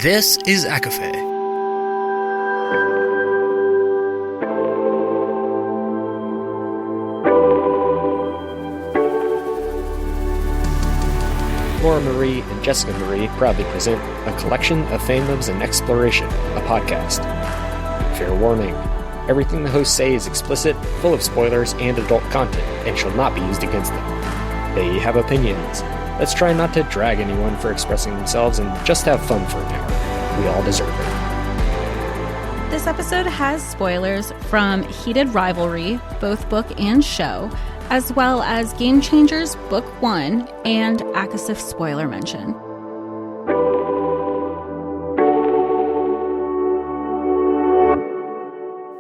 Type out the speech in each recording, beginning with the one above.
This is ACOFAE. Laura Marie and Jessica Marie proudly present a collection of fandoms and exploration, a podcast. Fair warning, everything the hosts say is explicit, full of spoilers and adult content, and shall not be used against them. They have opinions. Let's try not to drag anyone for expressing themselves and just have fun for an hour. We all deserve it. This episode has spoilers from Heated Rivalry, both book and show, as well as Game Changers Book 1 and ACOFAE spoiler mention.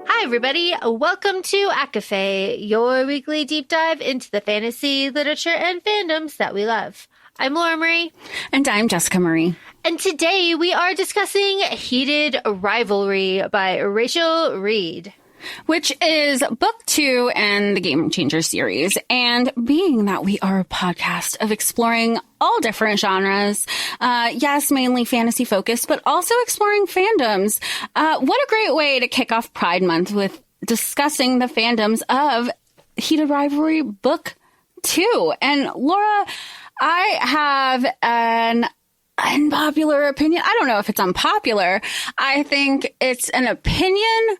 Hi everybody, welcome to ACOFAE, your weekly deep dive into the fantasy, literature, and fandoms that we love. I'm Laura Marie. And I'm Jessica Marie. And today we are discussing Heated Rivalry by Rachel Reid, which is book 2 in the Game Changer series. And being that we are a podcast of exploring all different genres, yes, mainly fantasy focused, but also exploring fandoms, what a great way to kick off Pride Month with discussing the fandoms of Heated Rivalry book 2. And Laura, I have an unpopular opinion. I don't know if it's unpopular. I think it's an opinion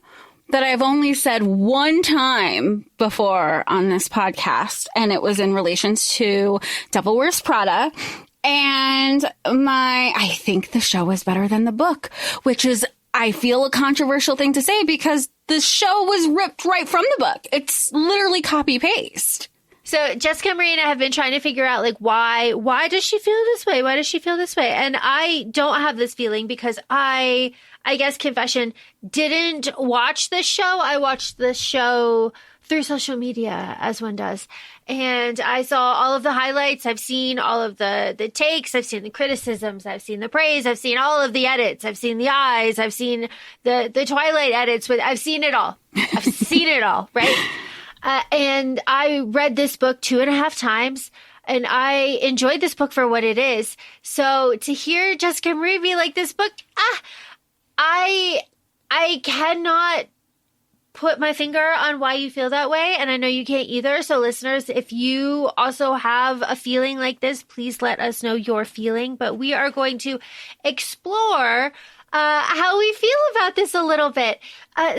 that I've only said one time before on this podcast, and it was in relations to Devil Wears Prada. And I think the show is better than the book, which is, I feel, a controversial thing to say because the show was ripped right from the book. It's literally copy paste. So Jessica Marie and I have been trying to figure out, like, why does she feel this way? Why does she feel this way? And I don't have this feeling because I guess, confession, didn't watch the show. I watched the show through social media, as one does. And I saw all of the highlights. I've seen all of the takes. I've seen the criticisms. I've seen the praise. I've seen all of the edits. I've seen the eyes. I've seen the Twilight edits. I've seen it all. I've seen it all, right? And I read this book 2.5 times, and I enjoyed this book for what it is. So to hear Jessica Marie be like, this book, I cannot put my finger on why you feel that way, and I know you can't either. So listeners, if you also have a feeling like this, please let us know your feeling. But we are going to explore how we feel about this a little bit.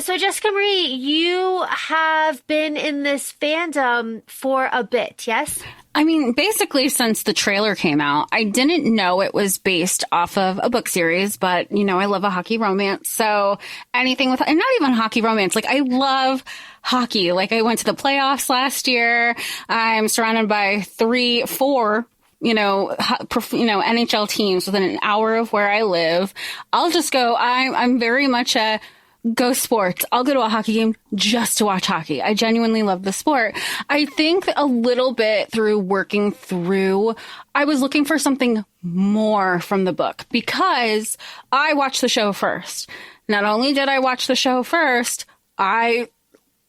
So Jessica Marie, you have been in this fandom for a bit, yes? I mean, basically since the trailer came out. I didn't know it was based off of a book series, but, you know, I love a hockey romance. So anything with, and not even hockey romance, like I love hockey. Like I went to the playoffs last year. I'm surrounded by 4 NHL teams within an hour of where I live. I'll just go, I'm very much a go sports. I'll go to a hockey game just to watch hockey. I genuinely love the sport. I think a little bit through working through, I was looking for something more from the book because I watched the show first. Not only did I watch the show first, I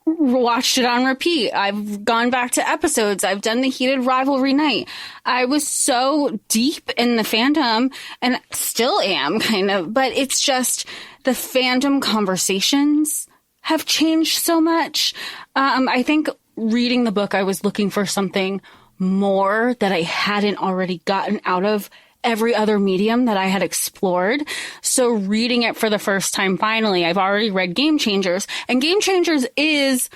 watched it on repeat. I've gone back to episodes. I've done the Heated Rivalry night. I was so deep in the fandom and still am kind of, but it's just the fandom conversations have changed so much. I think reading the book, I was looking for something more that I hadn't already gotten out of every other medium that I had explored. So reading it for the first time, finally, I've already read Game Changers, and Game Changers is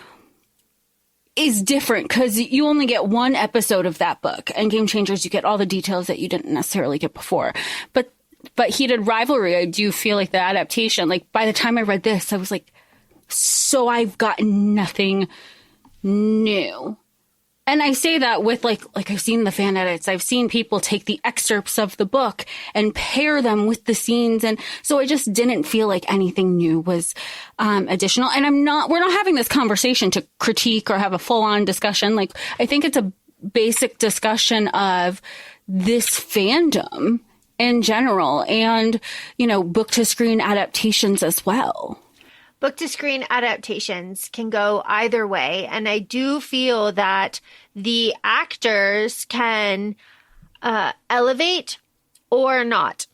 different because you only get one episode of that book, and Game Changers, you get all the details that you didn't necessarily get before. But Heated Rivalry, I do feel like the adaptation, like by the time I read this, I was like, so I've gotten nothing new. And I say that with like I've seen the fan edits. I've seen people take the excerpts of the book and pair them with the scenes. And so I just didn't feel like anything new was additional. And we're not having this conversation to critique or have a full on discussion. Like, I think it's a basic discussion of this fandom in general and, you know, book to screen adaptations as well. Book to screen adaptations can go either way. And I do feel that the actors can elevate or not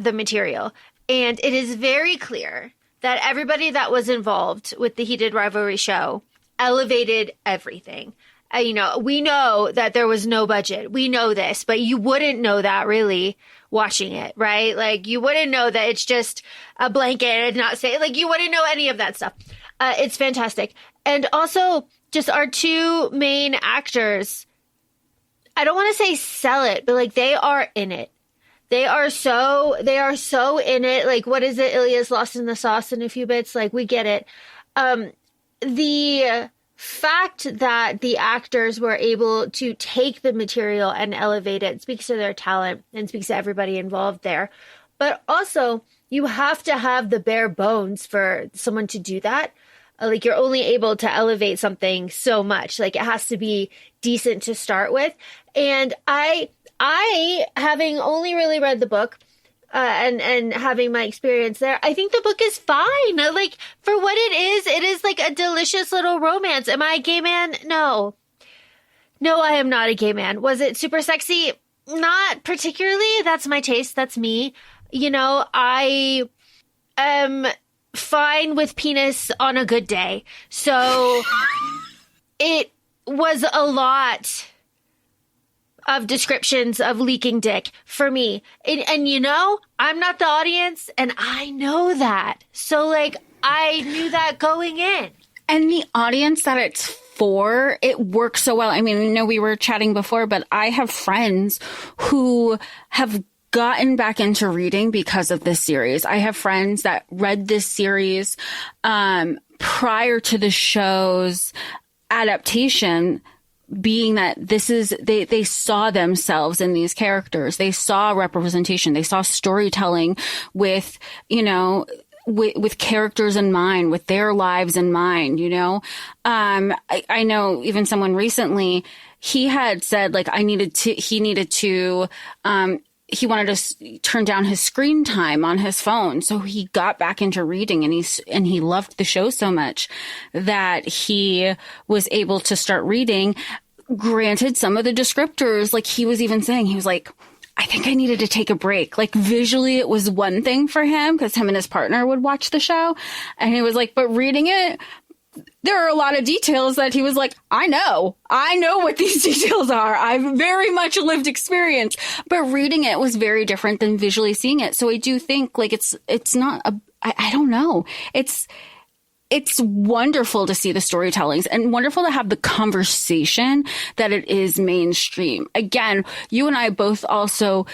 the material. And it is very clear that everybody that was involved with the Heated Rivalry show elevated everything. We know that there was no budget. We know this, but you wouldn't know that really watching it, right? Like, you wouldn't know that it's just a blanket and not say, like, you wouldn't know any of that stuff. It's fantastic. And also, just our two main actors, I don't want to say sell it, but like, they are in it. They are so in it. Like, what is it? Ilya's lost in the sauce in a few bits. Like, we get it. The fact that the actors were able to take the material and elevate it speaks to their talent and speaks to everybody involved there. But also, you have to have the bare bones for someone to do that. Like, you're only able to elevate something so much. Like, it has to be decent to start with. And I having only really read the book, and having my experience there, I think the book is fine. Like, for what it is like a delicious little romance. Am I a gay man? No, I am not a gay man. Was it super sexy? Not particularly. That's my taste. That's me. I am fine with penis on a good day. So it was a lot of descriptions of leaking dick for me. And I'm not the audience, and I know that. So, like, I knew that going in. And the audience that it's for, it works so well. I mean, I know we were chatting before, but I have friends who have gotten back into reading because of this series. I have friends that read this series prior to the show's adaptation, being that they saw themselves in these characters. They saw representation. They saw storytelling with characters in mind, with their lives in mind, I know even someone recently, he had said, like, he wanted to turn down his screen time on his phone. So he got back into reading, and he loved the show so much that he was able to start reading. Granted, some of the descriptors, like he was even saying, he was like, I think I needed to take a break. Like, visually, it was one thing for him because him and his partner would watch the show. And he was like, but reading it, there are a lot of details that he was like, I know what these details are. I've very much lived experience, but reading it was very different than visually seeing it. So I do think, like, it's not I don't know. It's wonderful to see the storytellings and wonderful to have the conversation that it is mainstream. Again, you and I both also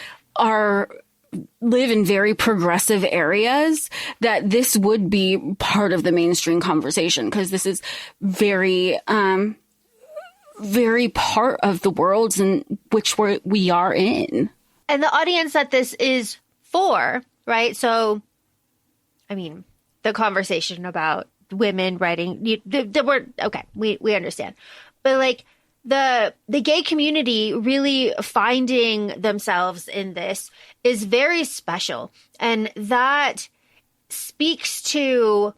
live in very progressive areas, that this would be part of the mainstream conversation, because this is very, very part of the worlds in which we are in. And the audience that this is for, right? So, I mean, the conversation about women writing, the word, okay, we understand. But, like, the gay community really finding themselves in this is very special. And that speaks to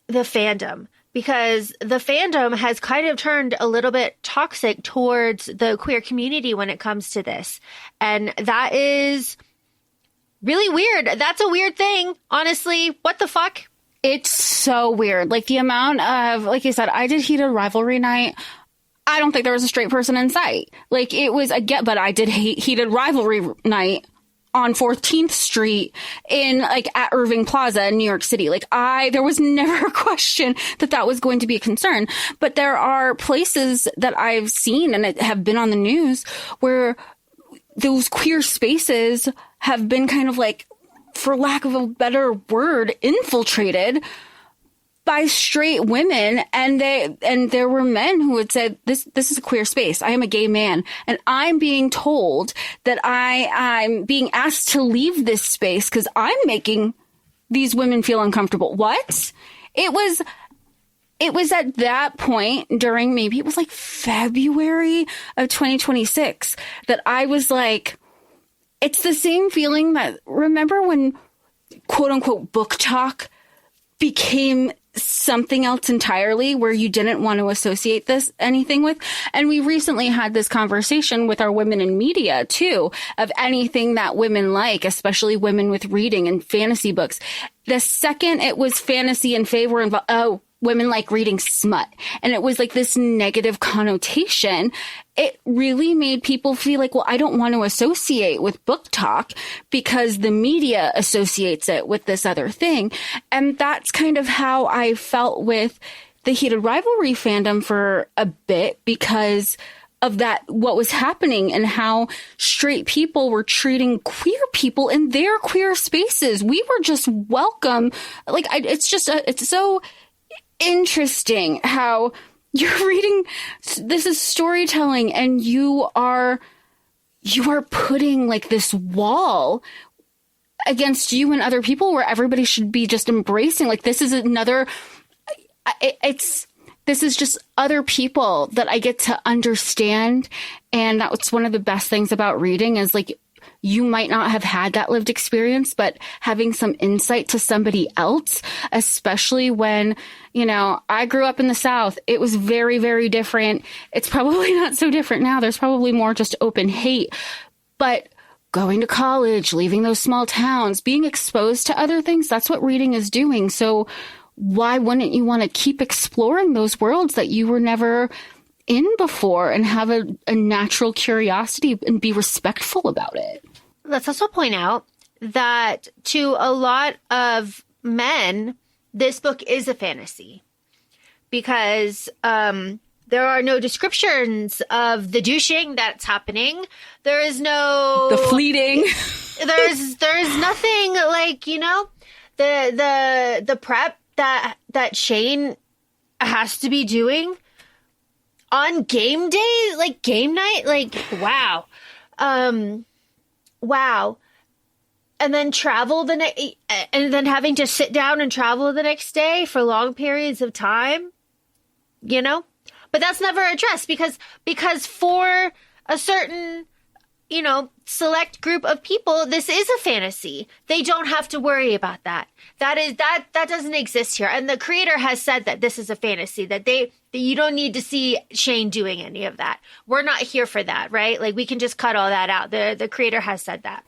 the fandom, because the fandom has kind of turned a little bit toxic towards the queer community when it comes to this. And that is really weird. That's a weird thing. Honestly, what the fuck? It's so weird. Like, the amount of, like you said, I did Heated Rivalry night. I don't think there was a straight person in sight. Like, it was but I did Heated Rivalry night on 14th Street at Irving Plaza in New York City. Like, there was never a question that was going to be a concern. But there are places that I've seen and have been on the news where those queer spaces have been kind of, like, for lack of a better word, infiltrated by straight women, and there were men who had said, this is a queer space. I am a gay man, and I'm being told that I'm being asked to leave this space because I'm making these women feel uncomfortable. What? It was at that point during, maybe it was like February of 2026, that I was like, it's the same feeling that, remember when quote unquote book talk became something else entirely where you didn't want to associate anything with. And we recently had this conversation with our women in media too, of anything that women like, especially women with reading and fantasy books. The second it was fantasy and favor involved, women like reading smut. And it was like this negative connotation. It really made people feel like, well, I don't want to associate with book talk because the media associates it with this other thing. And that's kind of how I felt with the Heated Rivalry fandom for a bit, because of that, what was happening and how straight people were treating queer people in their queer spaces. We were just welcome. Like, it's so interesting how you're reading, this is storytelling, and you are putting like this wall against you and other people where everybody should be just embracing. Like, this is this is just other people that I get to understand. And that's one of the best things about reading is like, you might not have had that lived experience, but having some insight to somebody else, especially when, I grew up in the South, it was very, very different. It's probably not so different now. There's probably more just open hate, but going to college, leaving those small towns, being exposed to other things, that's what reading is doing. So why wouldn't you want to keep exploring those worlds that you were never in before and have a natural curiosity and be respectful about it? Let's also point out that to a lot of men, this book is a fantasy because there are no descriptions of the douching that's happening. There is no the fleeting. There's nothing like, the prep that Shane has to be doing on game day, like game night, like wow. Wow. And then and then having to sit down and travel the next day for long periods of time, but that's never addressed because for a certain, select group of people, this is a fantasy. They don't have to worry about that. That doesn't exist here. And the creator has said that this is a fantasy, that you don't need to see Shane doing any of that. We're not here for that, right? Like, we can just cut all that out. The creator has said that.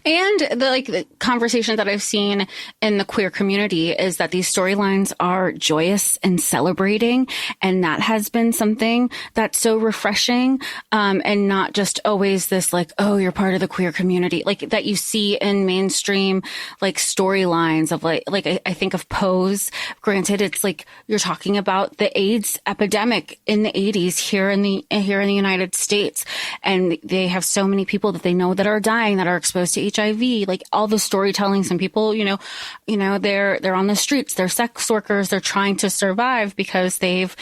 And the conversation that I've seen in the queer community is that these storylines are joyous and celebrating. And that has been something that's so refreshing. And not just always this like, oh, you're part of the queer community, like that you see in mainstream, like storylines of like I think of Pose. Granted, it's like you're talking about the AIDS epidemic in the 80s here in the United States. And they have so many people that they know that are dying, that are exposed to HIV, like all the storytelling. Some people, they're on the streets, they're sex workers, they're trying to survive because they've,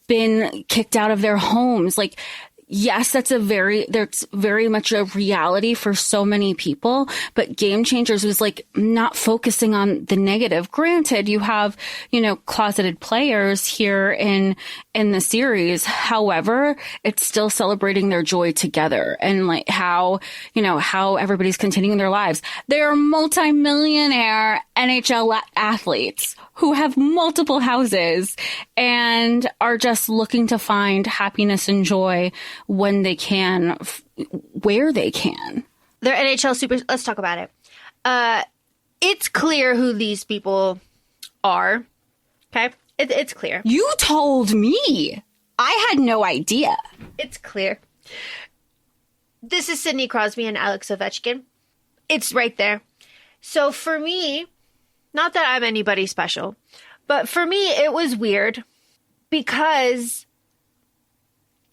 been kicked out of their homes. Like, yes, that's very much a reality for so many people, but Game Changers was like not focusing on the negative. Granted, you have, closeted players here in the series. However, it's still celebrating their joy together and like how everybody's continuing their lives. They are multi-millionaire NHL athletes who have multiple houses and are just looking to find happiness and joy when they can, where they can. They're NHL super. Let's talk about it. It's clear who these people are. Okay. It's clear. You told me. I had no idea. It's clear. This is Sidney Crosby and Alex Ovechkin. It's right there. So for me, not that I'm anybody special, but for me, it was weird because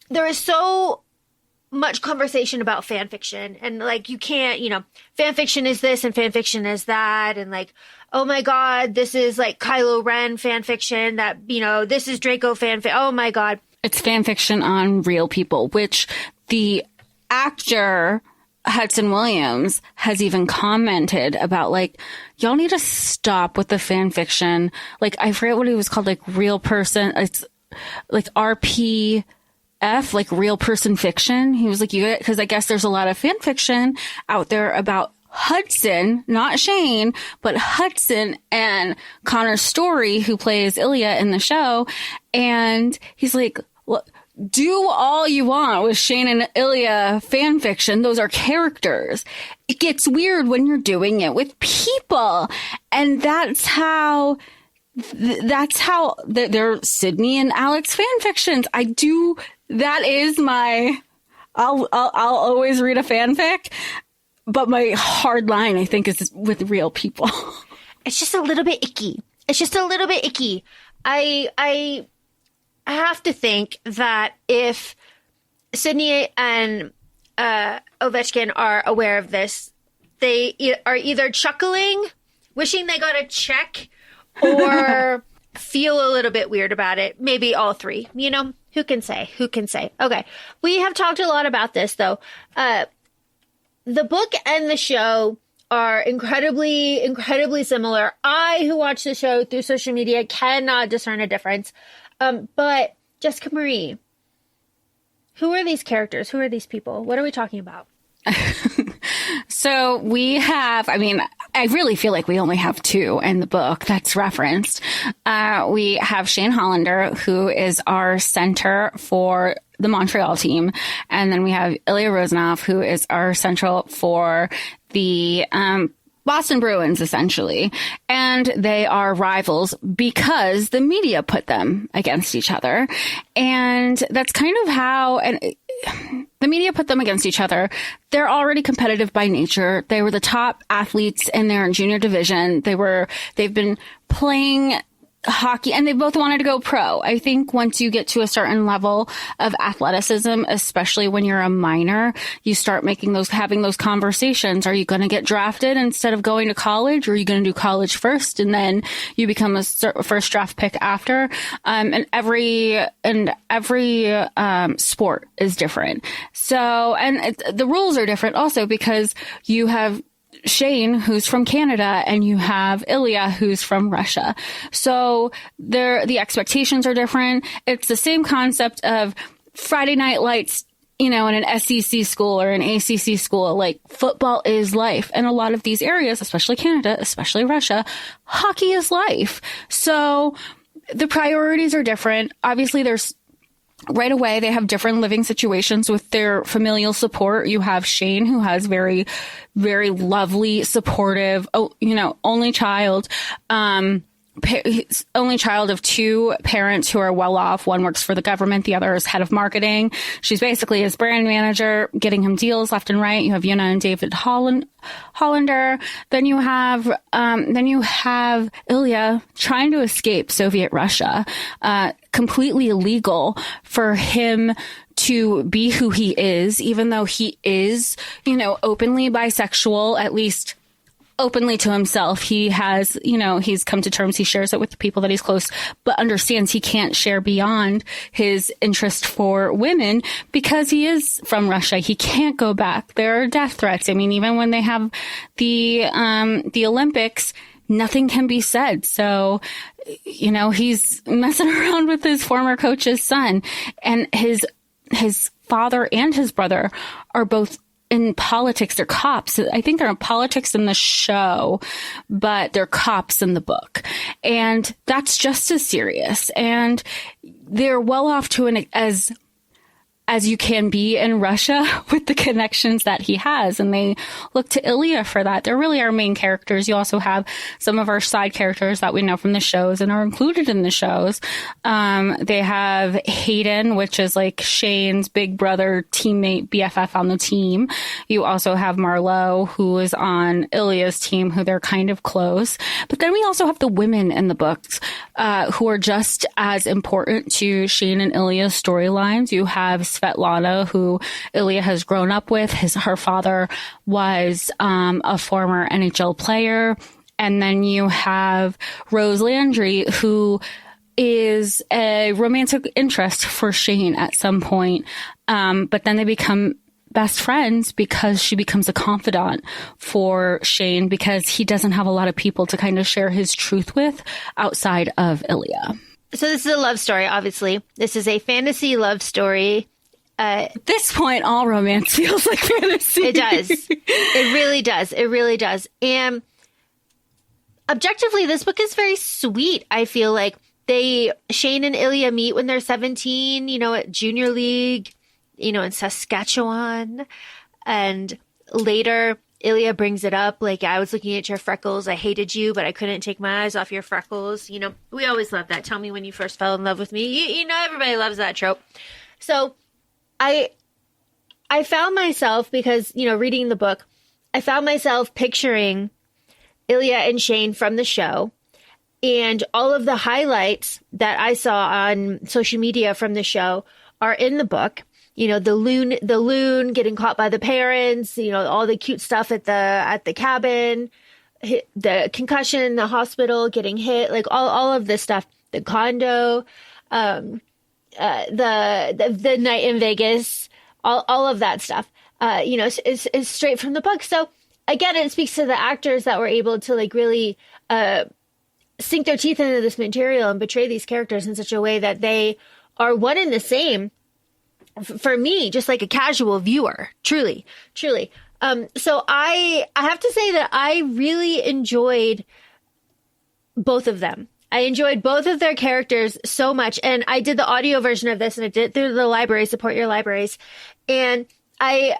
there is so much conversation about fan fiction and like, you can't, fan fiction is this and fan fiction is that. And like, oh my God, this is like Kylo Ren fan fiction that, this is Draco fan fiction. Oh my God. It's fan fiction on real people, which the actor Hudson Williams has even commented about, like, y'all need to stop with the fan fiction. Like, I forget what he was called, like real person. It's like RPF, like real person fiction. He was like, because I guess there's a lot of fan fiction out there about Hudson, not Shane, but Hudson and Connor Story, who plays Ilya in the show. And he's like, look, do all you want with Shane and Ilya fan fiction. Those are characters. It gets weird when you're doing it with people. And that's how they're Sydney and Alex fan fictions. That is I'll always read a fanfic, but my hard line, I think, is with real people. It's just a little bit icky. I have to think that if Sydney and Ovechkin are aware of this, they are either chuckling, wishing they got a check, or feel a little bit weird about it. Maybe all three, Who can say? Okay. We have talked a lot about this, though. The book and the show are incredibly, incredibly similar. I, who watch the show through social media, cannot discern a difference. But Jessica Marie, who are these characters? Who are these people? What are we talking about? So we have, I really feel like we only have two in the book that's referenced. We have Shane Hollander, who is our center for the Montreal team. And then we have Ilya Rosenov, who is our central for the Boston Bruins, essentially. And they are rivals because the media put them against each other. And that's kind of how... the media put them against each other. They're already competitive by nature. They were the top athletes in their junior division. They've been playing hockey, and they both wanted to go pro. I think once you get to a certain level of athleticism, especially when you're a minor, you start having those conversations. Are you going to get drafted instead of going to college? Or are you going to do college first and then you become a first draft pick after? And every sport is different. So, and the rules are different also because you have Shane, who's from Canada, and you have Ilya, who's from Russia. So the expectations are different. It's the same concept of Friday Night Lights, in an SEC school or an ACC school. Like, football is life. And a lot of these areas, especially Canada, especially Russia, hockey is life. So the priorities are different. Obviously, right away, they have different living situations with their familial support. You have Shane, who has very, very lovely, supportive, only child, only child of two parents who are well off. One works for the government. The other is head of marketing. She's basically his brand manager, getting him deals left and right. You have Yuna and David Hollander. Then you have Ilya trying to escape Soviet Russia. Completely illegal for him to be who he is, even though he is, openly bisexual, at least openly to himself. He has, he's come to terms, he shares it with the people that he's close, but understands he can't share beyond his interest for women because he is from Russia. He can't go back. There are death threats. Even when they have the Olympics, nothing can be said. So, he's messing around with his former coach's son, and his father and his brother are both in politics. They're cops. I think they're in politics in the show, but they're cops in the book. And that's just as serious. And they're well off to as you can be in Russia with the connections that he has. And they look to Ilya for that. They're really our main characters. You also have some of our side characters that we know from the shows and are included in the shows. They have Hayden, which is like Shane's big brother, teammate, BFF on the team. You also have Marlowe, who is on Ilya's team, who they're kind of close. But then we also have the women in the books, who are just as important to Shane and Ilya's storylines. You have Svetlana, who Ilya has grown up with. Her father was a former NHL player. And then you have Rose Landry, who is a romantic interest for Shane at some point. But then they become best friends because she becomes a confidant for Shane because he doesn't have a lot of people to kind of share his truth with outside of Ilya. So this is a love story, obviously. This is a fantasy love story. At this point, all romance feels like fantasy. It does. It really does. It really does. And objectively, this book is very sweet. I feel like Shane and Ilya meet when they're 17, at Junior League, in Saskatchewan. And later, Ilya brings it up. Like, I was looking at your freckles. I hated you, but I couldn't take my eyes off your freckles. We always love that. Tell me when you first fell in love with me. Everybody loves that trope. So I found myself, because, reading the book, I found myself picturing Ilya and Shane from the show, and all of the highlights that I saw on social media from the show are in the book. The loon getting caught by the parents, all the cute stuff at the cabin, the concussion in the hospital, getting hit, like all of this stuff, the condo, the night in Vegas, all of that stuff, is straight from the book. So again, it speaks to the actors that were able to like really sink their teeth into this material and portray these characters in such a way that they are one and the same for me, just like a casual viewer, truly. So I have to say that I really enjoyed both of them. I enjoyed both of their characters so much. And I did the audio version of this, and I did it through the library, support your libraries. And I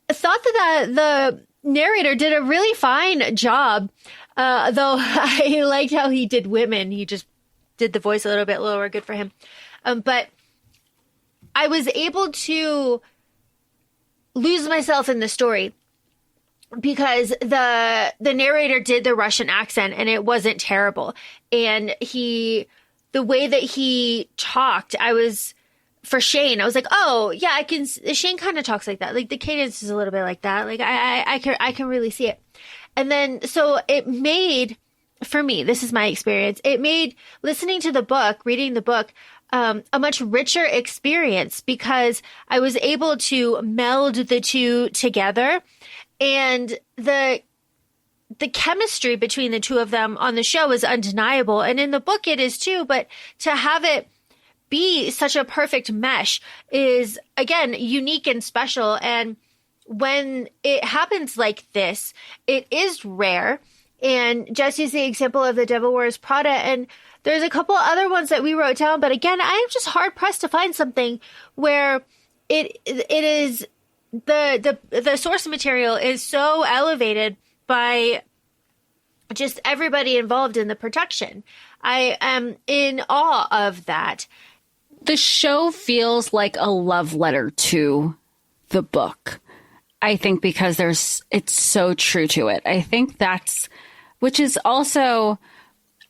thought that the narrator did a really fine job. Though I liked how he did women. He just did the voice a little bit lower. Good for him. But I was able to lose myself in the story because the narrator did the Russian accent, and it wasn't terrible. And the way that he talked, for Shane, I was like, oh yeah, Shane kind of talks like that. Like the cadence is a little bit like that. Like I can really see it. And then, so it made, for me, this is my experience, it made listening to the book, reading the book, a much richer experience, because I was able to meld the two together, and the chemistry between the two of them on the show is undeniable. And in the book it is too, but to have it be such a perfect mesh is, again, unique and special. And when it happens like this, it is rare. And just use the example of The Devil Wears Prada, and there's a couple other ones that we wrote down, but again, I am just hard pressed to find something where it is the source material is so elevated by just everybody involved in the production. I am in awe of that. The show feels like a love letter to the book, I think, because it's so true to it. I think which is also,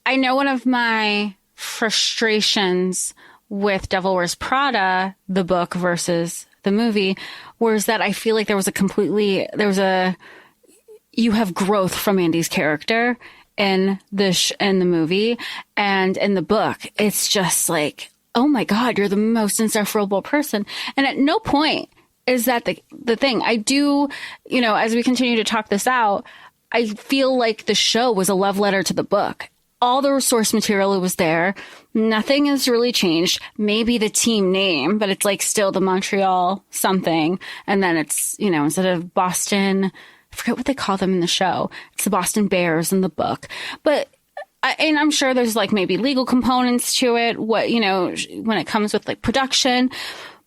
I know one of my frustrations with Devil Wears Prada, the book versus the movie, was that I feel like you have growth from Andy's character in the movie, and in the book, it's just like, oh my God, you're the most insufferable person. And at no point is that the thing. I do, as we continue to talk this out, I feel like the show was a love letter to the book. All the source material was there. Nothing has really changed. Maybe the team name, but it's like still the Montreal something. And then it's, instead of Boston, I forget what they call them in the show. It's the Boston Bears in the book. But and I'm sure there's like maybe legal components to it, when it comes with like production.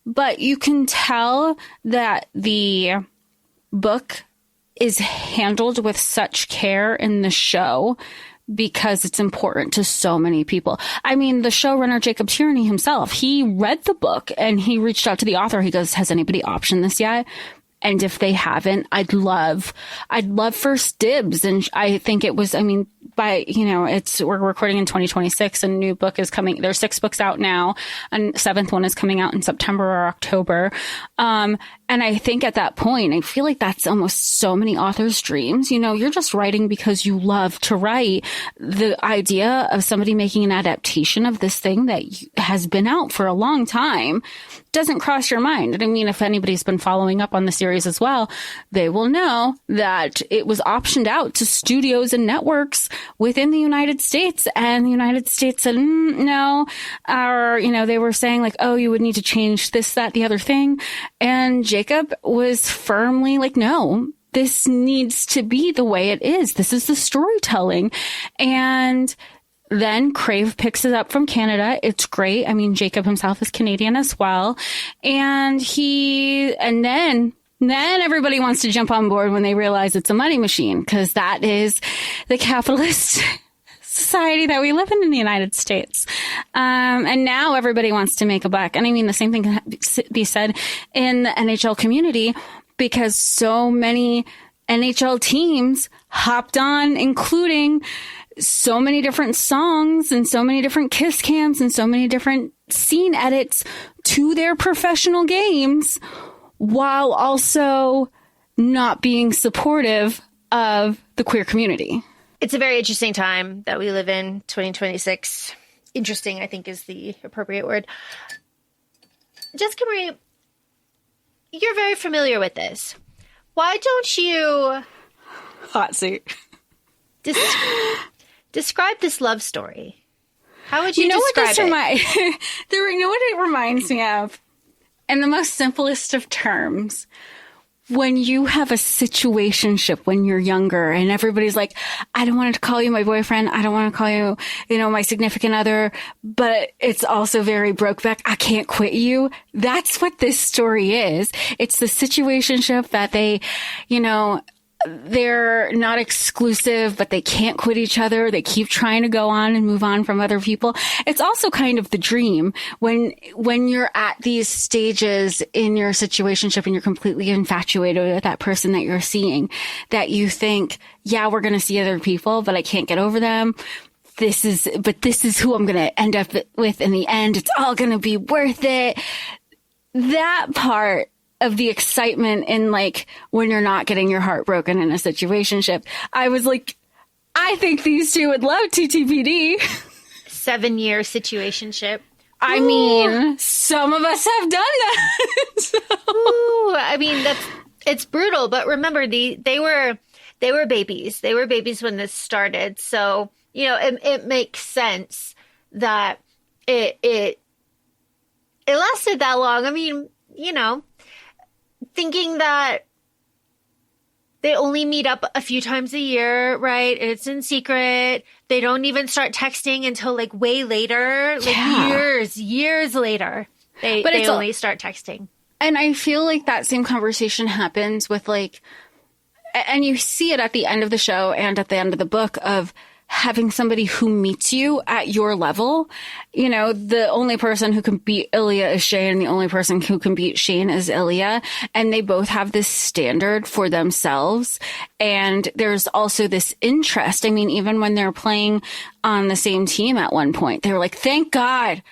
But you can tell that the book is handled with such care in the show because it's important to so many people. I mean, the showrunner, Jacob Tierney himself, he read the book and he reached out to the author. He goes, has anybody optioned this yet? And if they haven't, I'd love first dibs. And I think it was, we're recording in 2026 and a new book is coming. There's 6 books out now, and 7th one is coming out in September or October. And I think at that point, I feel like that's almost so many authors' dreams. You know, you're just writing because you love to write. The idea of somebody making an adaptation of this thing that has been out for a long time doesn't cross your mind. And I mean, if anybody's been following up on the series as well, they will know that it was optioned out to studios and networks within the United States. And the United States said, no, or, you know, they were saying like, oh, you would need to change this, that, the other thing. And Jacob was firmly like, no, this needs to be the way it is. This is the storytelling. And then Crave picks it up from Canada. It's great. I mean, Jacob himself is Canadian as well. And then everybody wants to jump on board when they realize it's a money machine, because that is the capitalist society that we live in the United States. And now everybody wants to make a buck. And I mean, the same thing can be said in the NHL community, because so many NHL teams hopped on, including so many different songs and so many different kiss cams and so many different scene edits to their professional games, while also not being supportive of the queer community. It's a very interesting time that we live in, 2026. Interesting, I think, is the appropriate word. Jessica Marie, you're very familiar with this. Why don't you... Hot seat. Describe this love story. How would you know describe it? You know what it reminds me of? In the most simplest of terms, when you have a situationship when you're younger and everybody's like, I don't want to call you my boyfriend. I don't want to call you, my significant other, but it's also very Brokeback. I can't quit you. That's what this story is. It's the situationship that they, they're not exclusive, but they can't quit each other. They keep trying to go on and move on from other people. It's also kind of the dream when you're at these stages in your situationship and you're completely infatuated with that person that you're seeing, that you think, yeah, we're going to see other people, but I can't get over them. This is who I'm going to end up with in the end. It's all going to be worth it. That part of the excitement in like when you're not getting your heart broken in a situationship. I was like, I think these two would love TTPD. 7-year situationship. I mean, some of us have done that. So. Ooh, I mean, it's brutal, but remember they were babies. They were babies when this started. So, it makes sense that it lasted that long. I mean, thinking that they only meet up a few times a year, right? It's in secret. They don't even start texting until like way later, years later. They only start texting. And I feel like that same conversation happens with like, and you see it at the end of the show and at the end of the book of having somebody who meets you at your level. The only person who can beat Ilya is Shane, and the only person who can beat Shane is Ilya. And they both have this standard for themselves. And there's also this interest. I mean, even when they're playing on the same team at one point, they were like, thank God.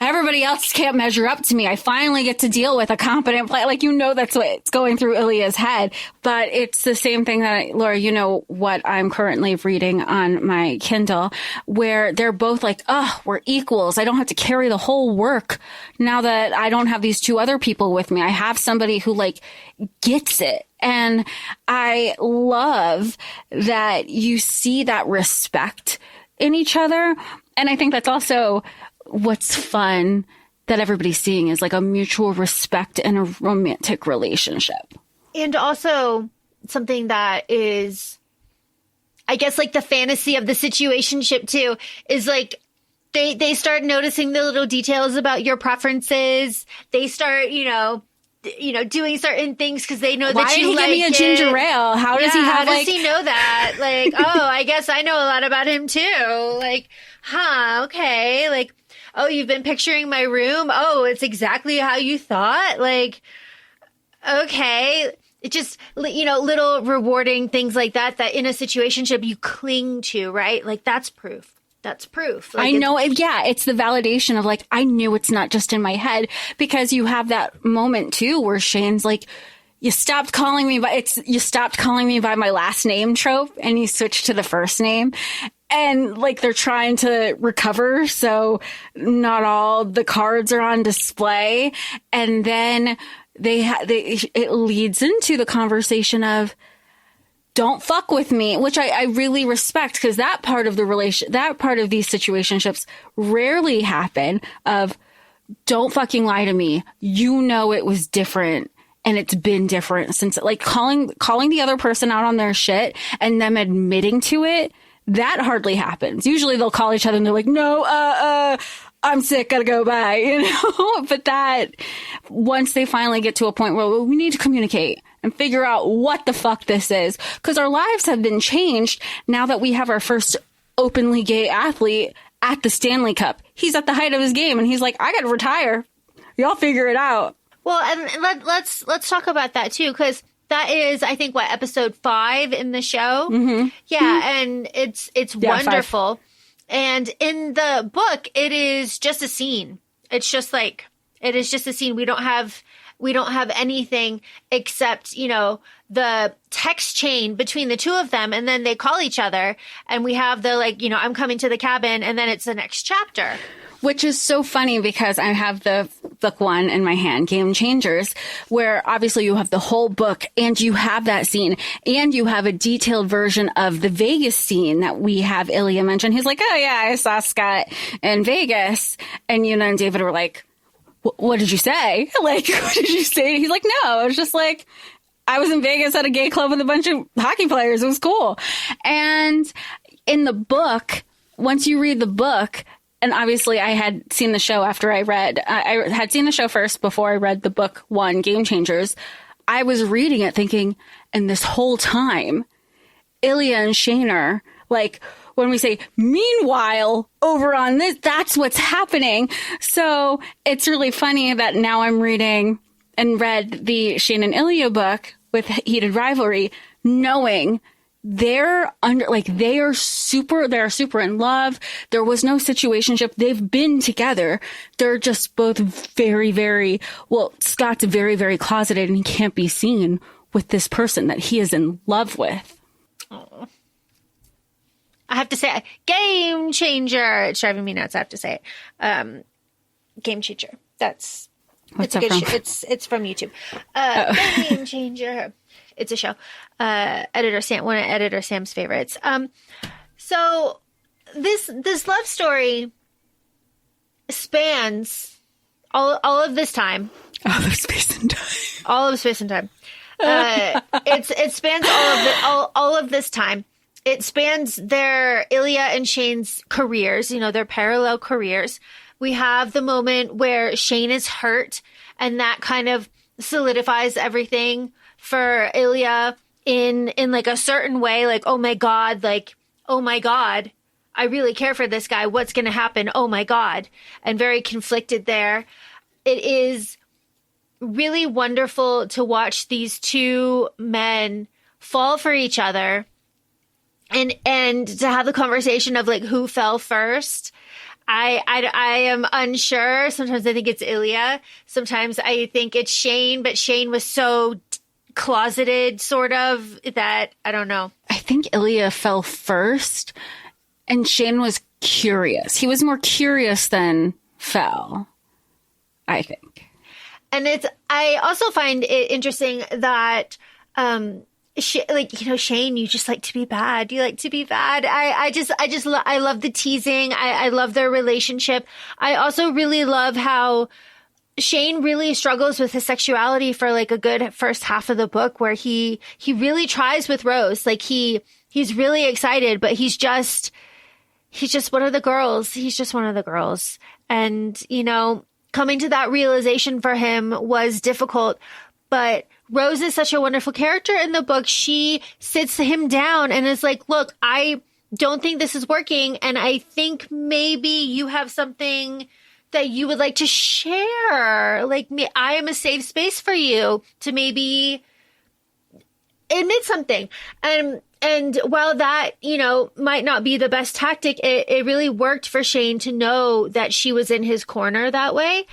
Everybody else can't measure up to me. I finally get to deal with a competent player. Like, that's what's going through Ilya's head. But it's the same thing that, Laura, what I'm currently reading on my Kindle, where they're both like, we're equals. I don't have to carry the whole work now that I don't have these two other people with me. I have somebody who gets it. And I love that you see that respect in each other. And I think that's also what's fun that everybody's seeing is like a mutual respect and a romantic relationship. And also something that is, I guess, like the fantasy of the situationship too, is like they start noticing the little details about your preferences. They start, doing certain things because they know that you like it. Why did he give me a ginger ale? How does he have How does he know that? Like, I guess I know a lot about him too. Like, okay. Like, oh, you've been picturing my room? Oh, it's exactly how you thought? Like, okay. It just, little rewarding things like that in a situationship you cling to, right? Like, that's proof. that's proof. I know. Yeah. It's the validation of like, I knew it's not just in my head, because you have that moment too, where Shane's like, you stopped calling me by my last name trope, and you switched to the first name. And like, they're trying to recover, so not all the cards are on display. And then it leads into the conversation of, don't fuck with me, which I really respect, because that part of these situationships rarely happen. Of, don't fucking lie to me. You know it was different. And it's been different since, like, calling the other person out on their shit and them admitting to it, that hardly happens. Usually they'll call each other and they're like, no, I'm sick, gotta go, bye, you know? But that, once they finally get to a point where we need to communicate and figure out what the fuck this is, because our lives have been changed now that we have our first openly gay athlete at the Stanley Cup. He's at the height of his game, and he's like, I gotta retire. Y'all figure it out. Well, and let's talk about that too, because that is, I think, episode 5 in the show. Mm-hmm. Yeah, and it's wonderful. 5. And in the book, it is just a scene. It's just like, it is just a scene. We don't have anything except, you know, the text chain between the two of them, and then they call each other, and we have the, like, you know, I'm coming to the cabin, and then it's the next chapter. Which is so funny, because I have the book 1 in my hand, Game Changers, where obviously you have the whole book, and you have that scene, and you have a detailed version of the Vegas scene that we have Ilya mention. He's like, oh yeah, I saw Scott in Vegas. And you and David were like, what did you say? Like, what did you say? He's like, no, it was just like, I was in Vegas at a gay club with a bunch of hockey players. It was cool. And in the book, once you read the book, and obviously I had seen the show after I had seen the show first before I read the book 1, Game Changers. I was reading it thinking, and this whole time, Ilya and Shane are like, when we say, meanwhile, over on this, that's what's happening. So it's really funny that now I'm reading and read the Shane and Ilya book with Heated Rivalry, knowing they're super in love. There was no situationship. They've been together. They're just both very, very, well, Scott's very, very closeted, and he can't be seen with this person that he is in love with. Oh. I have to say, Game Changer. It's driving me nuts. I have to say it. Game Changer. What's that from? It's from YouTube. Game Changer. It's a show. One of Editor Sam's favorites. So this love story spans all of this time. All of space and time. All of space and time. It spans all of this time. It spans their Ilya and Shane's careers, you know, their parallel careers. We have the moment where Shane is hurt, and that kind of solidifies everything for Ilya in like a certain way, like, oh my God, I really care for this guy. What's going to happen? Oh my God. And very conflicted there. It is really wonderful to watch these two men fall for each other, and to have the conversation of like, who fell first. I am unsure. Sometimes I think it's Ilya. Sometimes I think it's Shane, but Shane was so closeted, sort of, that I don't know. I think Ilya fell first, and Shane was curious. He was more curious than fell, I think. And I also find it interesting that, Shane, you just like to be bad. You like to be bad. I love the teasing. I love their relationship. I also really love how Shane really struggles with his sexuality for like a good first half of the book, where he really tries with Rose. Like he's really excited, but he's just one of the girls. He's just one of the girls. And, you know, coming to that realization for him was difficult, but Rose is such a wonderful character in the book. She sits him down and is like, look, I don't think this is working, and I think maybe you have something that you would like to share. Like, I am a safe space for you to maybe admit something. And And while that, might not be the best tactic, it really worked for Shane to know that she was in his corner that way.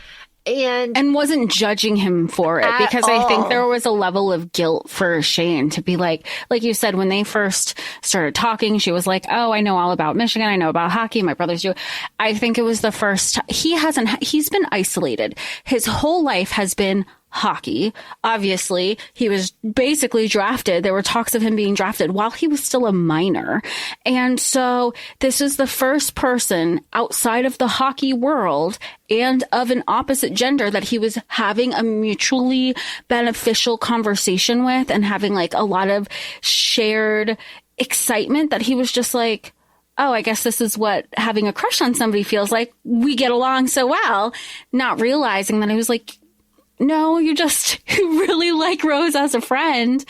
And wasn't judging him for it, because I think there was a level of guilt for Shane to be like you said, when they first started talking, she was like, oh, I know all about Michigan. I know about hockey. My brothers do. I think it was the first, he's been isolated. His whole life has been hockey. Obviously, he was basically drafted. There were talks of him being drafted while he was still a minor. And so this is the first person outside of the hockey world and of an opposite gender that he was having a mutually beneficial conversation with and having like a lot of shared excitement, that he was just like, oh, I guess this is what having a crush on somebody feels like. We get along so well, not realizing that he was like, no, you really like Rose as a friend.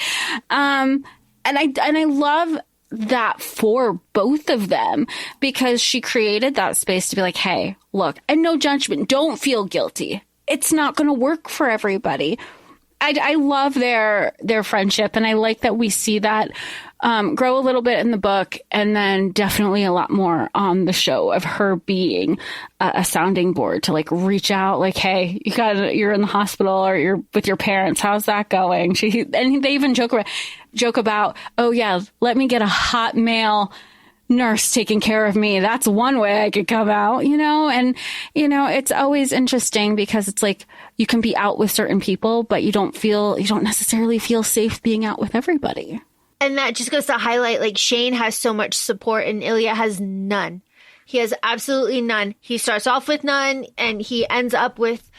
And I love that for both of them, because she created that space to be like, hey, look, and no judgment. Don't feel guilty. It's not going to work for everybody. I love their friendship. And I like that we see that grow a little bit in the book, and then definitely a lot more on the show of her being a sounding board to like reach out, like, hey, you're in the hospital or you're with your parents. How's that going? And they even joke about, oh yeah, let me get a hot male nurse taking care of me. That's one way I could come out, and, it's always interesting because it's like you can be out with certain people, but you don't necessarily feel safe being out with everybody. And that just goes to highlight, like, Shane has so much support and Ilya has none. He has absolutely none. He starts off with none and he ends up with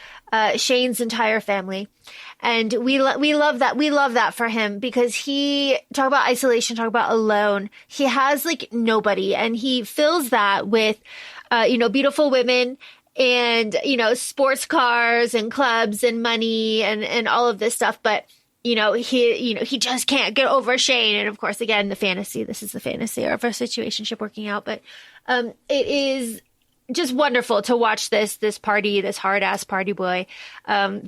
Shane's entire family. And we love that. We love that for him, because talk about isolation, talk about alone. He has like nobody, and he fills that with, beautiful women and, sports cars and clubs and money and all of this stuff. But he just can't get over Shane. And of course, again, this is the fantasy of our situationship working out. But it is just wonderful to watch this party, this hard ass party boy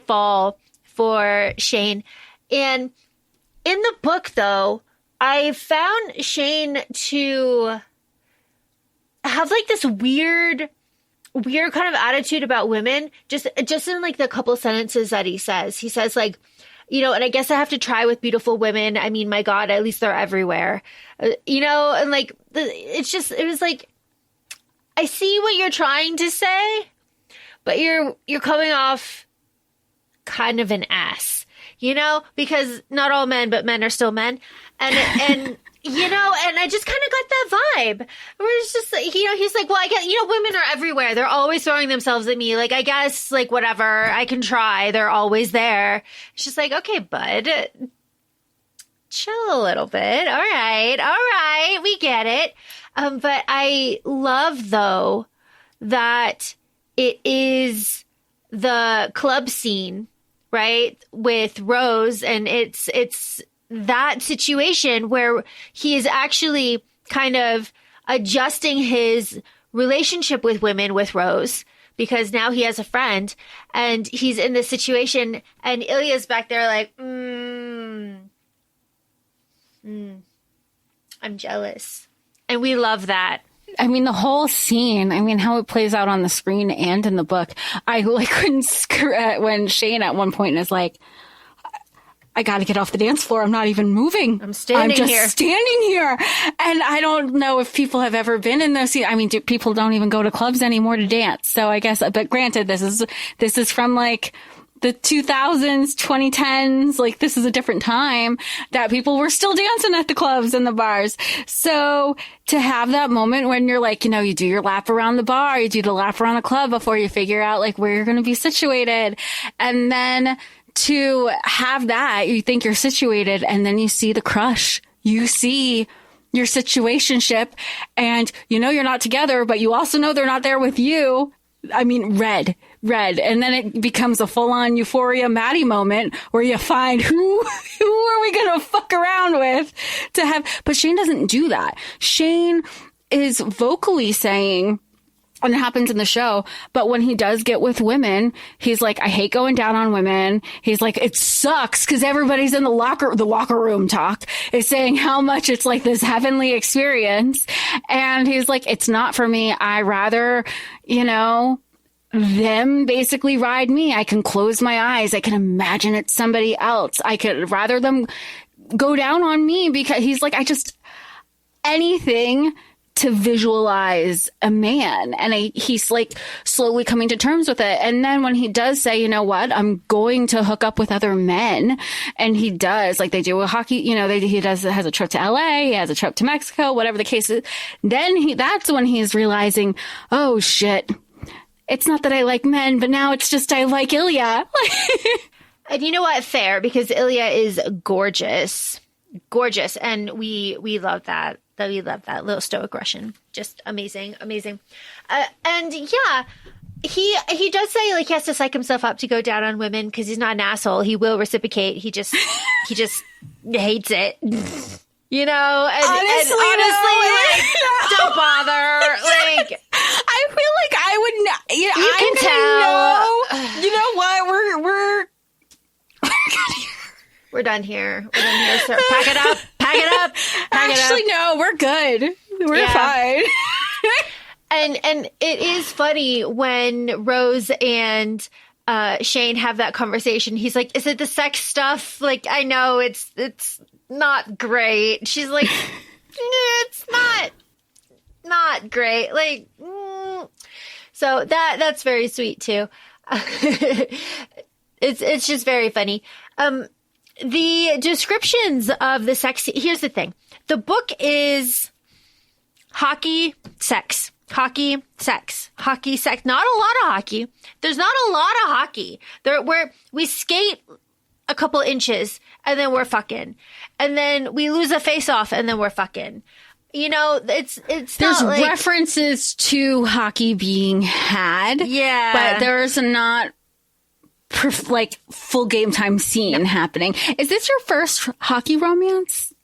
fall for Shane. And in the book, though, I found Shane to have like this weird kind of attitude about women, just in like the couple sentences that he says like, and I guess I have to try with beautiful women. I mean, my God, at least they're everywhere, and like, it was like, I see what you're trying to say, but you're coming off kind of an ass, because not all men, but men are still men. And, and I just kind of got that vibe where it's just like, he's like, well, I guess, women are everywhere. They're always throwing themselves at me. Like, I guess, like, whatever, I can try. They're always there. It's just like, okay, bud, chill a little bit. All right. We get it. But I love, though, that it is the club scene, right, with Rose, and it's that situation where he is actually kind of adjusting his relationship with women with Rose, because now he has a friend and he's in this situation, and Ilya's back there like, I'm jealous. And we love that. I mean, the whole scene, how it plays out on the screen and in the book. I like when Shane at one point is like, I got to get off the dance floor. I'm not even moving. I'm standing here. And I don't know if people have ever been in those scenes. People don't even go to clubs anymore to dance. So I guess, but granted, this is from like the 2000s, 2010s, like this is a different time that people were still dancing at the clubs and the bars. So to have that moment when you're like, you do your lap around the bar, you do the lap around the club before you figure out like where you're going to be situated. And then to have that, you think you're situated, and then you see the crush, you see your situationship, and you're not together, but you also know they're not there with you. Red. And then it becomes a full-on Euphoria Maddie moment where you find who are we going to fuck around with but Shane doesn't do that. Shane is vocally saying, And it happens in the show. But when he does get with women, he's like, I hate going down on women. He's like, it sucks because everybody's in the locker room talk is saying how much it's like this heavenly experience. And he's like, it's not for me. I rather, them basically ride me. I can close my eyes. I can imagine it's somebody else. I could rather them go down on me because he's like, anything to visualize a man. And he's like slowly coming to terms with it. And then when he does say, you know what, I'm going to hook up with other men. And he does, like they do with hockey, he has a trip to LA, he has a trip to Mexico, whatever the case is. Then that's when he's realizing, oh shit, it's not that I like men, but now it's just I like Ilya. And you know what? Fair, because Ilya is gorgeous. Gorgeous. And we love that. We love that little stoic Russian. Just amazing. Amazing. And yeah, he does say like he has to psych himself up to go down on women because he's not an asshole. He will reciprocate. He just hates it. And honestly, like, don't bother. Like, I feel like I would not. You can tell. You know what? We're done here. Sir. Pack it up. Actually, no, we're good. We're fine. And it is funny when Rose and Shane have that conversation. He's like, "Is it the sex stuff? Like, I know it's not great." She's like, "It's not great." Like, so that's very sweet too. It's just very funny. The descriptions of the sex. Here's the thing. The book is hockey, sex. Hockey, sex. Hockey, sex. Not a lot of hockey. There's not a lot of hockey. We skate a couple inches and then we're fucking. And then we lose a face off and then we're fucking. It's there's not like references to hockey being had. Yeah. But there's not like full game time scene happening. Is this your first hockey romance?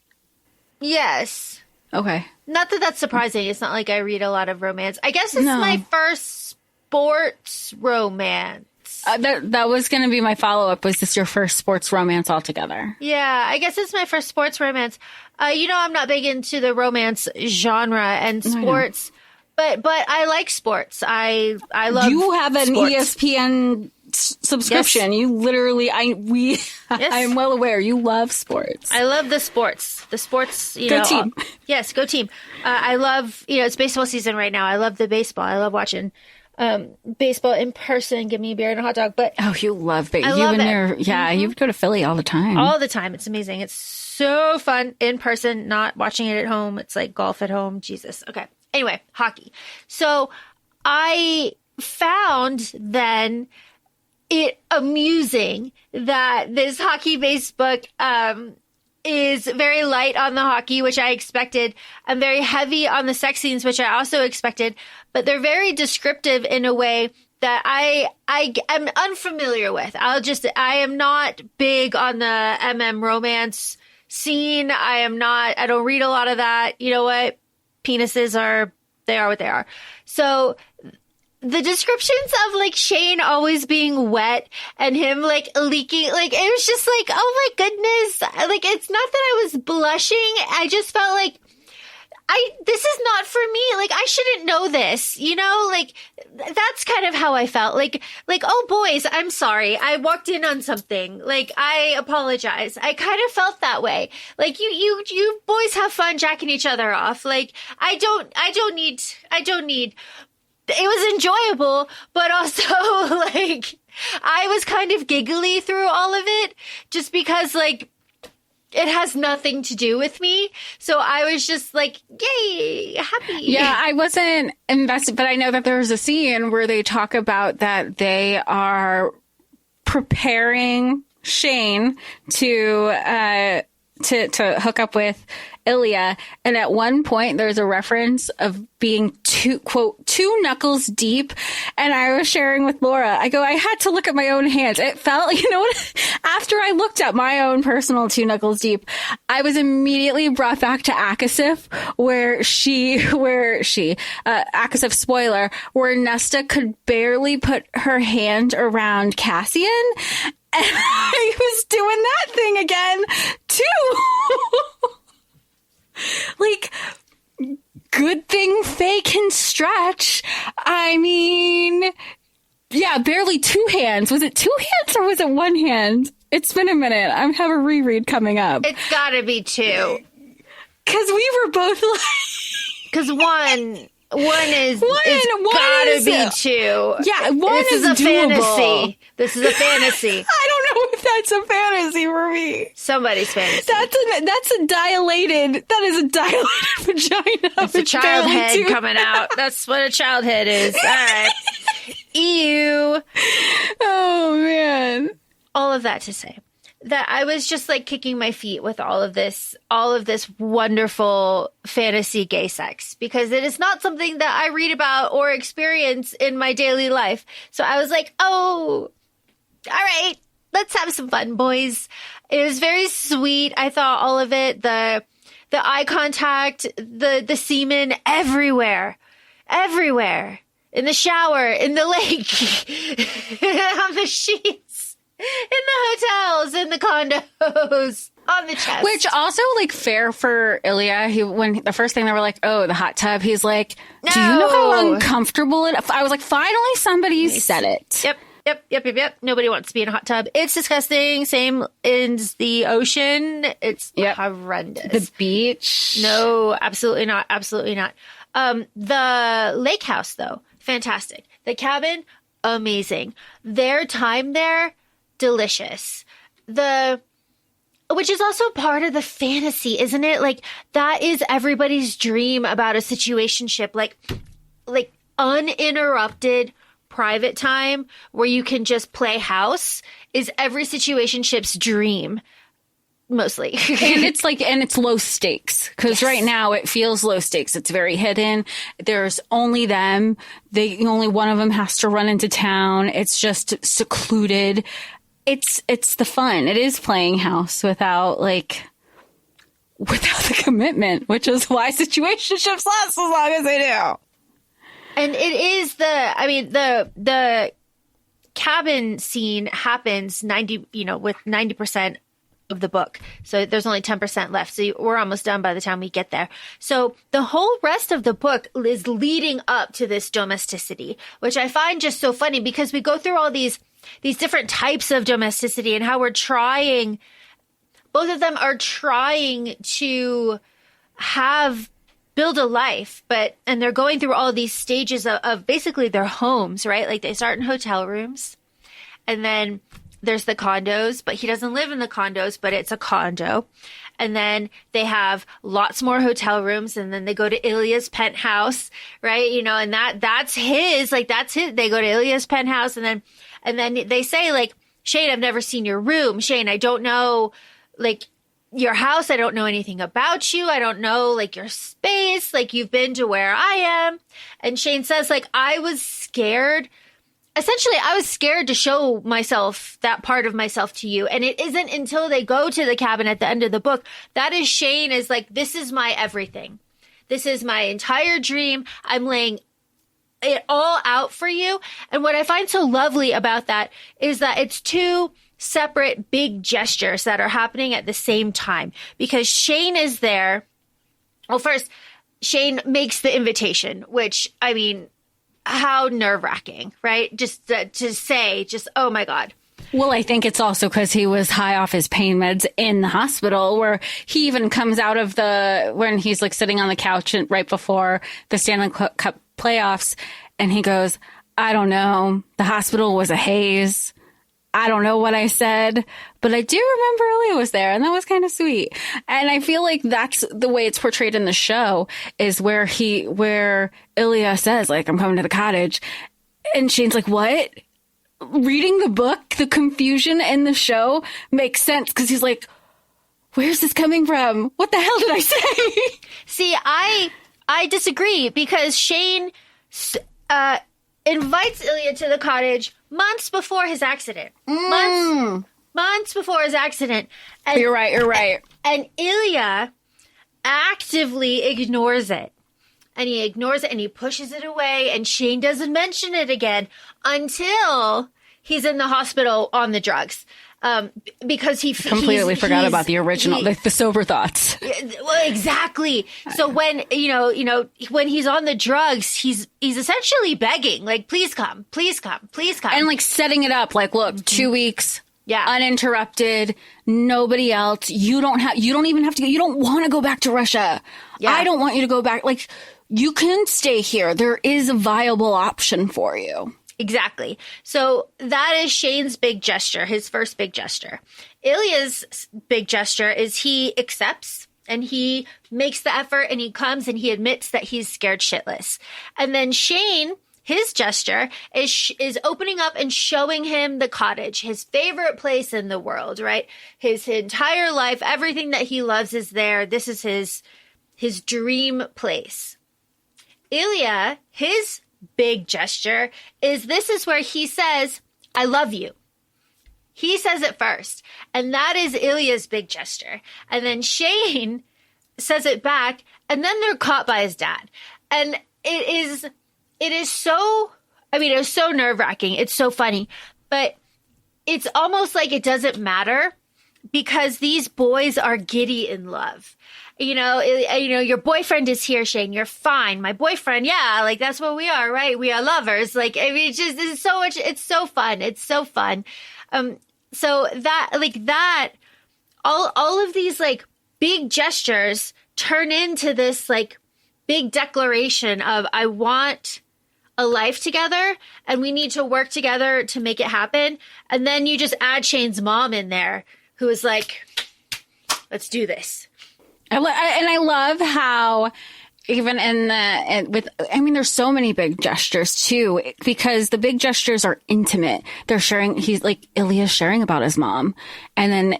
Yes. Okay. Not that that's surprising. It's not like I read a lot of romance. I guess it's my first sports romance. That was going to be my follow-up. Was this your first sports romance altogether? Yeah, I guess it's my first sports romance. I'm not big into the romance genre and sports, but I like sports. I love. You have an sports. ESPN subscription. Yes. You literally, I'm well aware you love sports. I love the sports. The sports, Go team. Yes, go team. I love, it's baseball season right now. I love the baseball. I love watching baseball in person. Give me a beer and a hot dog. But you love baseball. I love it. You would go to Philly all the time. All the time. It's amazing. It's so fun in person, not watching it at home. It's like golf at home. Jesus. Okay. Anyway, hockey. So I found then it amusing that this hockey-based book is very light on the hockey, which I expected, and very heavy on the sex scenes, which I also expected. But they're very descriptive in a way that I am unfamiliar with. I am not big on the romance scene. I don't read a lot of that. You know what? Penises are what they are. So the descriptions of like Shane always being wet and him like leaking, like it was just like, oh my goodness. Like, it's not that I was blushing. I just felt like this is not for me. Like, I shouldn't know this, like that's kind of how I felt. Like, oh boys, I'm sorry. I walked in on something. Like, I apologize. I kind of felt that way. Like, you boys have fun jacking each other off. Like, I don't need, it was enjoyable, but also like I was kind of giggly through all of it just because like it has nothing to do with me. So I was just like, yay, happy. Yeah, I wasn't invested, but I know that there's a scene where they talk about that they are preparing Shane to to hook up with Ilya. And at one point, there's a reference of being quote, two knuckles deep. And I was sharing with Laura, I go, I had to look at my own hands. It felt, you know what? After I looked at my own personal 2 knuckles deep, I was immediately brought back to ACOFAE, ACOFAE spoiler, where Nesta could barely put her hand around Cassian. And I was doing that thing again, too. Like, good thing Faye can stretch. I mean, yeah, barely 2 hands. Was it 2 hands or was it 1 hand? It's been a minute. I have a reread coming up. It's gotta be 2. Because we were both like... Because one is gotta be 2. Yeah, one this is a doable. Fantasy. This is a fantasy. I don't know if that's a fantasy for me. Somebody's fantasy. That is a dilated vagina. It's a child head coming out. That's what a child head is. All right. Ew. Oh, man. All of that to say that I was just like kicking my feet with all of this wonderful fantasy gay sex, because it is not something that I read about or experience in my daily life. So I was like, oh, all right, let's have some fun, boys. It was very sweet. I thought all of it, the eye contact, the semen everywhere, in the shower, in the lake, on the sheets, in the hotels, in the condos, on the chest. Which also, like, fair for Ilya. When the first thing they were like, oh, the hot tub, he's like, no. Do you know how uncomfortable it? I was like, finally somebody said it. Yep. Nobody wants to be in a hot tub. It's disgusting. Same in the ocean. It's horrendous. The beach. No, absolutely not. Absolutely not. The lake house, though, fantastic. The cabin, amazing. Their time there, delicious. Which is also part of the fantasy, isn't it? Like, that is everybody's dream about a situationship. Like uninterrupted private time where you can just play house is every situationship's dream, mostly. And it's low stakes, because right now it feels low stakes. It's very hidden. There's only them. Only one of them has to run into town. It's just secluded. It's the fun. It is playing house without the commitment, which is why situationships last as long as they do. And it is the cabin scene happens 90% of the book. So there's only 10% left. So we're almost done by the time we get there. So the whole rest of the book is leading up to this domesticity, which I find just so funny, because we go through all these different types of domesticity and how both of them are trying to build a life, and they're going through all these stages of basically their homes, right? Like, they start in hotel rooms, and then there's the condos, but he doesn't live in the condos, but it's a condo. And then they have lots more hotel rooms, and then they go to Ilya's penthouse, right? And that's his. They go to Ilya's penthouse, and then they say, like, Shane, I've never seen your room. Shane, I don't know, your house. I don't know anything about you. I don't know, your space. You've been to where I am. And Shane says, I was scared. Essentially, I was scared to show myself, that part of myself, to you. And it isn't until they go to the cabin at the end of the book that is Shane is like, this is my everything. This is my entire dream. I'm laying it all out for you. And what I find so lovely about that is that it's 2 separate big gestures that are happening at the same time, because Shane is there. Well, first, Shane makes the invitation, which, I mean, how nerve-wracking, right? Just to say, oh my God. Well, I think it's also because he was high off his pain meds in the hospital, where he even comes out of when he's sitting on the couch right before the Stanley Cup playoffs, and he goes, I don't know. The hospital was a haze. I don't know what I said, but I do remember Ilya was there, and that was kind of sweet. And I feel like that's the way it's portrayed in the show, is where Ilya says, I'm coming to the cottage. And Shane's like, what? Reading the book, the confusion in the show makes sense, because he's like, where's this coming from? What the hell did I say? See, I disagree because Shane invites Ilya to the cottage months before his accident. Months before his accident. And, You're right. And Ilya actively ignores it. And he ignores it and he pushes it away, and Shane doesn't mention it again until he's in the hospital on the drugs. Because he completely forgot about the original, the sober thoughts. Well, exactly. So when, when he's on the drugs, he's essentially begging, like, please come. And like setting it up, like, look, 2 weeks. Yeah. Uninterrupted. Nobody else. You don't even have to go. You don't want to go back to Russia. Yeah. I don't want you to go back. Like, you can stay here. There is a viable option for you. Exactly. So that is Shane's big gesture, his first big gesture. Ilya's big gesture is he accepts and he makes the effort and he comes and he admits that he's scared shitless. And then Shane, his gesture is opening up and showing him the cottage, his favorite place in the world, right? His entire life, everything that he loves is there. This is his dream place. Ilya, his big gesture is where he says, I love you. He says it first. And that is Ilya's big gesture. And then Shane says it back. And then they're caught by his dad. And it is so, it was so nerve-wracking. It's so funny. But it's almost like it doesn't matter because these boys are giddy in love. Your boyfriend is here, Shane. You're fine. My boyfriend, yeah, like that's what we are, right? We are lovers. Like, it's so much. It's so fun. It's so fun. So that, all of these like big gestures turn into this like big declaration of I want a life together and we need to work together to make it happen. And then you just add Shane's mom in there, who is like, let's do this. I love how even there's so many big gestures too, because the big gestures are intimate. They're sharing, Ilya's sharing about his mom. And then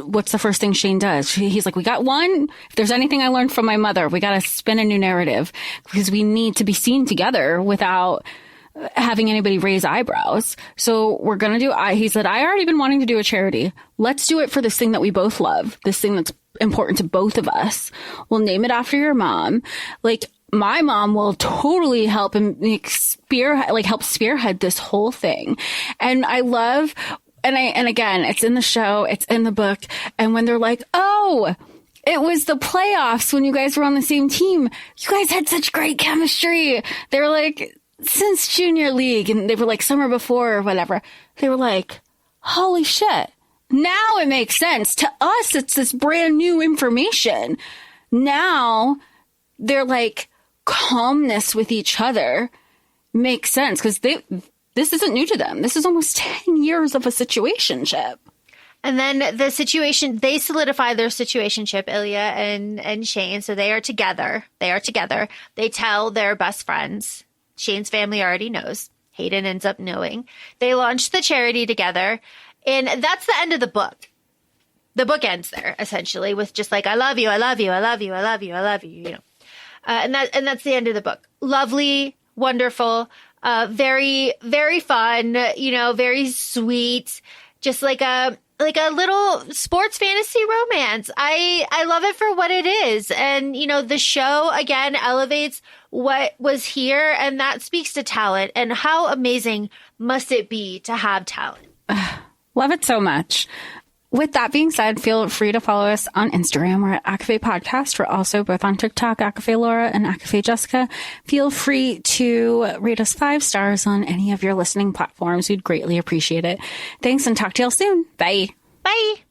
what's the first thing Shane does? He's like, we got one. If there's anything I learned from my mother, we got to spin a new narrative because we need to be seen together without having anybody raise eyebrows. So we're going to do, he said, I already been wanting to do a charity. Let's do it for this thing that we both love. This thing that's important to both of us. We'll name it after your mom. Like, my mom will totally help him help spearhead this whole thing. And I love, and again, it's in the show, it's in the book. And when they're like, oh, it was the playoffs when you guys were on the same team. You guys had such great chemistry. They were like, since junior league, and they were like summer before or whatever. They were like, holy shit. Now it makes sense. To us, it's this brand new information. Now they're like, calmness with each other makes sense because this isn't new to them. This is almost 10 years of a situationship. And then they solidify their situationship, Ilya and Shane. So they are together. They tell their best friends. Shane's family already knows. Hayden ends up knowing. They launch the charity together. And that's the end of the book. The book ends there, essentially, with just like, I love you, I love you, I love you, I love you, I love you, and that's the end of the book. Lovely, wonderful, very, very fun, very sweet, just like a little sports fantasy romance. I love it for what it is. And, the show, again, elevates what was here, and that speaks to talent. And how amazing must it be to have talent? Love it so much. With that being said, feel free to follow us on Instagram. We're at ACOFAE Podcast. We're also both on TikTok, ACOFAE Laura and ACOFAE Jessica. Feel free to rate us 5 stars on any of your listening platforms. We'd greatly appreciate it. Thanks, and talk to y'all soon. Bye. Bye.